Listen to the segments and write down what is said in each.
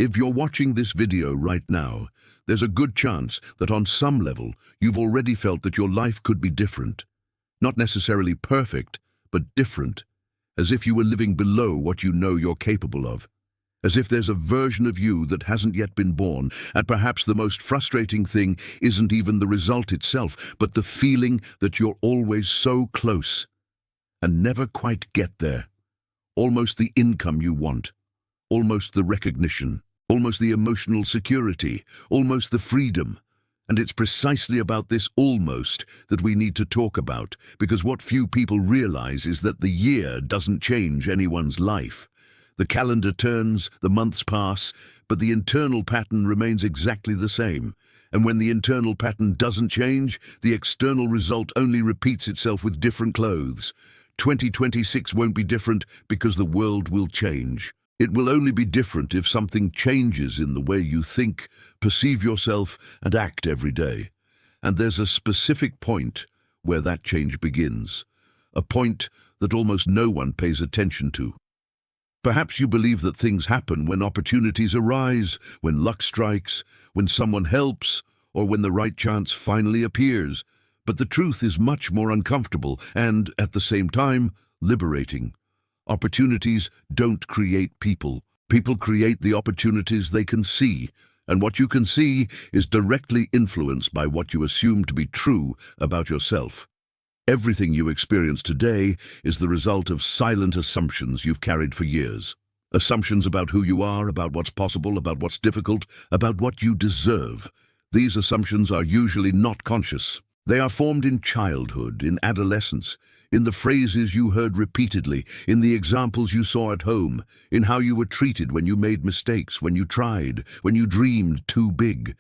If you're watching this video right now, there's a good chance that on some level you've already felt that your life could be different. Not necessarily perfect, but different. As if you were living below what you know you're capable of. As if there's a version of you that hasn't yet been born, and perhaps the most frustrating thing isn't even the result itself, but the feeling that you're always so close and never quite get there. Almost the income you want, almost the recognition, almost the emotional security, almost the freedom. And it's precisely about this almost that we need to talk about, because what few people realize is that the year doesn't change anyone's life. The calendar turns, the months pass, but the internal pattern remains exactly the same. And when the internal pattern doesn't change, the external result only repeats itself with different clothes. 2026 won't be different because the world will change. It will only be different if something changes in the way you think, perceive yourself, and act every day. And there's a specific point where that change begins. A point that almost no one pays attention to. Perhaps you believe that things happen when opportunities arise, when luck strikes, when someone helps, or when the right chance finally appears. But the truth is much more uncomfortable and, at the same time, liberating. Opportunities don't create people. People create the opportunities they can see, and what you can see is directly influenced by what you assume to be true about yourself. Everything you experience today is the result of silent assumptions you've carried for years. Assumptions about who you are, about what's possible, about what's difficult, about what you deserve. These assumptions are usually not conscious. They are formed in childhood, in adolescence, in the phrases you heard repeatedly, in the examples you saw at home, in how you were treated when you made mistakes, when you tried, when you dreamed too big.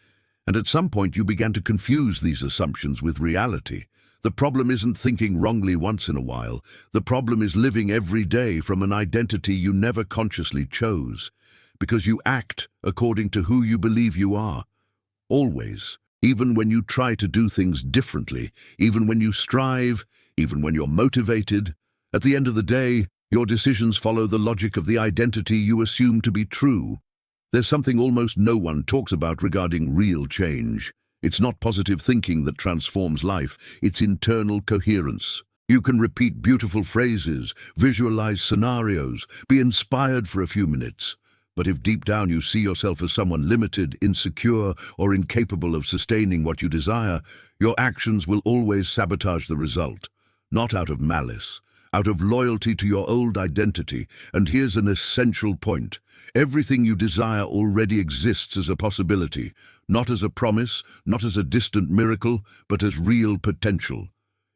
And at some point you began to confuse these assumptions with reality. The problem isn't thinking wrongly once in a while. The problem is living every day from an identity you never consciously chose. Because you act according to who you believe you are. Always. Even when you try to do things differently, even when you strive, even when you're motivated. At the end of the day, your decisions follow the logic of the identity you assume to be true. There's something almost no one talks about regarding real change. It's not positive thinking that transforms life, it's internal coherence. You can repeat beautiful phrases, visualize scenarios, be inspired for a few minutes. But if deep down you see yourself as someone limited, insecure, or incapable of sustaining what you desire, your actions will always sabotage the result. Not out of malice, out of loyalty to your old identity. And here's an essential point. Everything you desire already exists as a possibility, not as a promise, not as a distant miracle, but as real potential.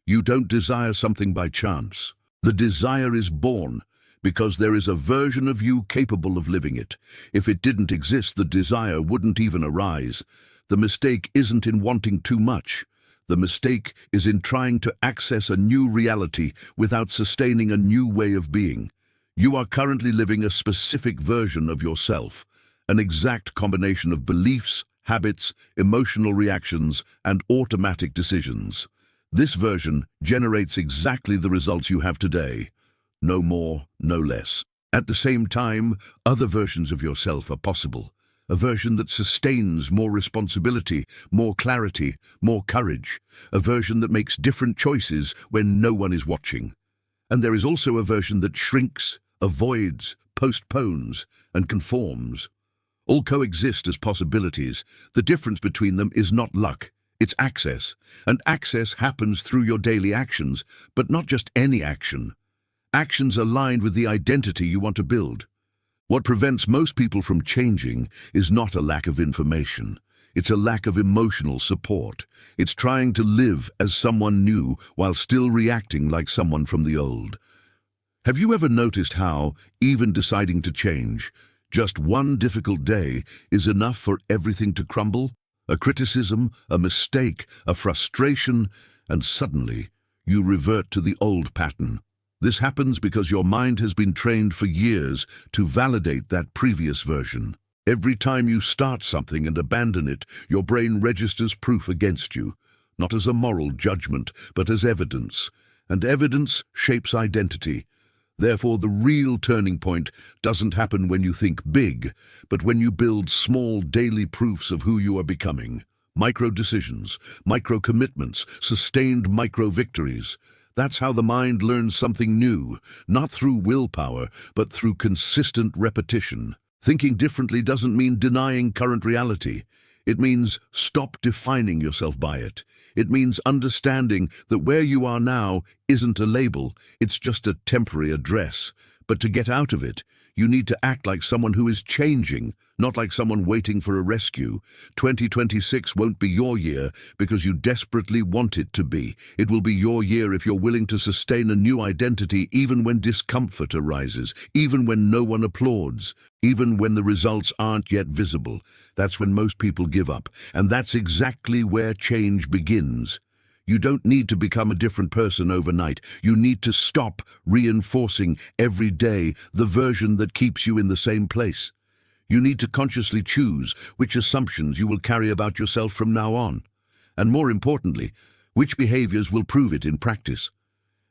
You don't desire something by chance. The desire is born, because there is a version of you capable of living it. If it didn't exist, the desire wouldn't even arise. The mistake isn't in wanting too much. The mistake is in trying to access a new reality without sustaining a new way of being. You are currently living a specific version of yourself, an exact combination of beliefs, habits, emotional reactions, and automatic decisions. This version generates exactly the results you have today. No more, no less. At the same time, other versions of yourself are possible. A version that sustains more responsibility, more clarity, more courage. A version that makes different choices when no one is watching. And there is also a version that shrinks, avoids, postpones, and conforms. All coexist as possibilities. The difference between them is not luck, it's access. And access happens through your daily actions, but not just any action. Actions aligned with the identity you want to build. What prevents most people from changing is not a lack of information. It's a lack of emotional support. It's trying to live as someone new while still reacting like someone from the old. Have you ever noticed how, even deciding to change, just one difficult day is enough for everything to crumble? A criticism, a mistake, a frustration, and suddenly you revert to the old pattern. This happens because your mind has been trained for years to validate that previous version. Every time you start something and abandon it, your brain registers proof against you, not as a moral judgment, but as evidence. And evidence shapes identity. Therefore, the real turning point doesn't happen when you think big, but when you build small daily proofs of who you are becoming. Micro decisions, micro commitments, sustained micro victories. That's how the mind learns something new, not through willpower, but through consistent repetition. Thinking differently doesn't mean denying current reality. It means stop defining yourself by it. It means understanding that where you are now isn't a label, it's just a temporary address. But to get out of it, you need to act like someone who is changing, not like someone waiting for a rescue. 2026 won't be your year because you desperately want it to be. It will be your year if you're willing to sustain a new identity even when discomfort arises, even when no one applauds, even when the results aren't yet visible. That's when most people give up, and that's exactly where change begins. You don't need to become a different person overnight. You need to stop reinforcing every day the version that keeps you in the same place. You need to consciously choose which assumptions you will carry about yourself from now on. And more importantly, which behaviors will prove it in practice.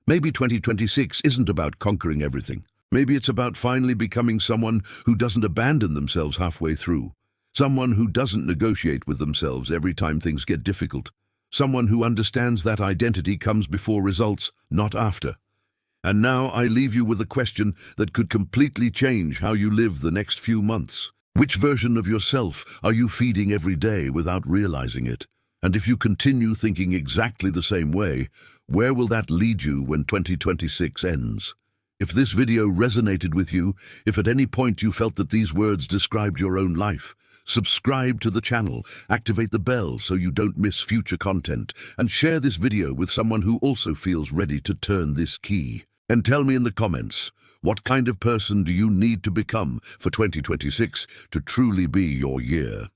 Maybe 2026 isn't about conquering everything. Maybe it's about finally becoming someone who doesn't abandon themselves halfway through. Someone who doesn't negotiate with themselves every time things get difficult. Someone who understands that identity comes before results, not after. And now I leave you with a question that could completely change how you live the next few months. Which version of yourself are you feeding every day without realizing it? And if you continue thinking exactly the same way, where will that lead you when 2026 ends? If this video resonated with you, if at any point you felt that these words described your own life, subscribe to the channel, activate the bell so you don't miss future content, and share this video with someone who also feels ready to turn this key. And tell me in the comments, what kind of person do you need to become for 2026 to truly be your year?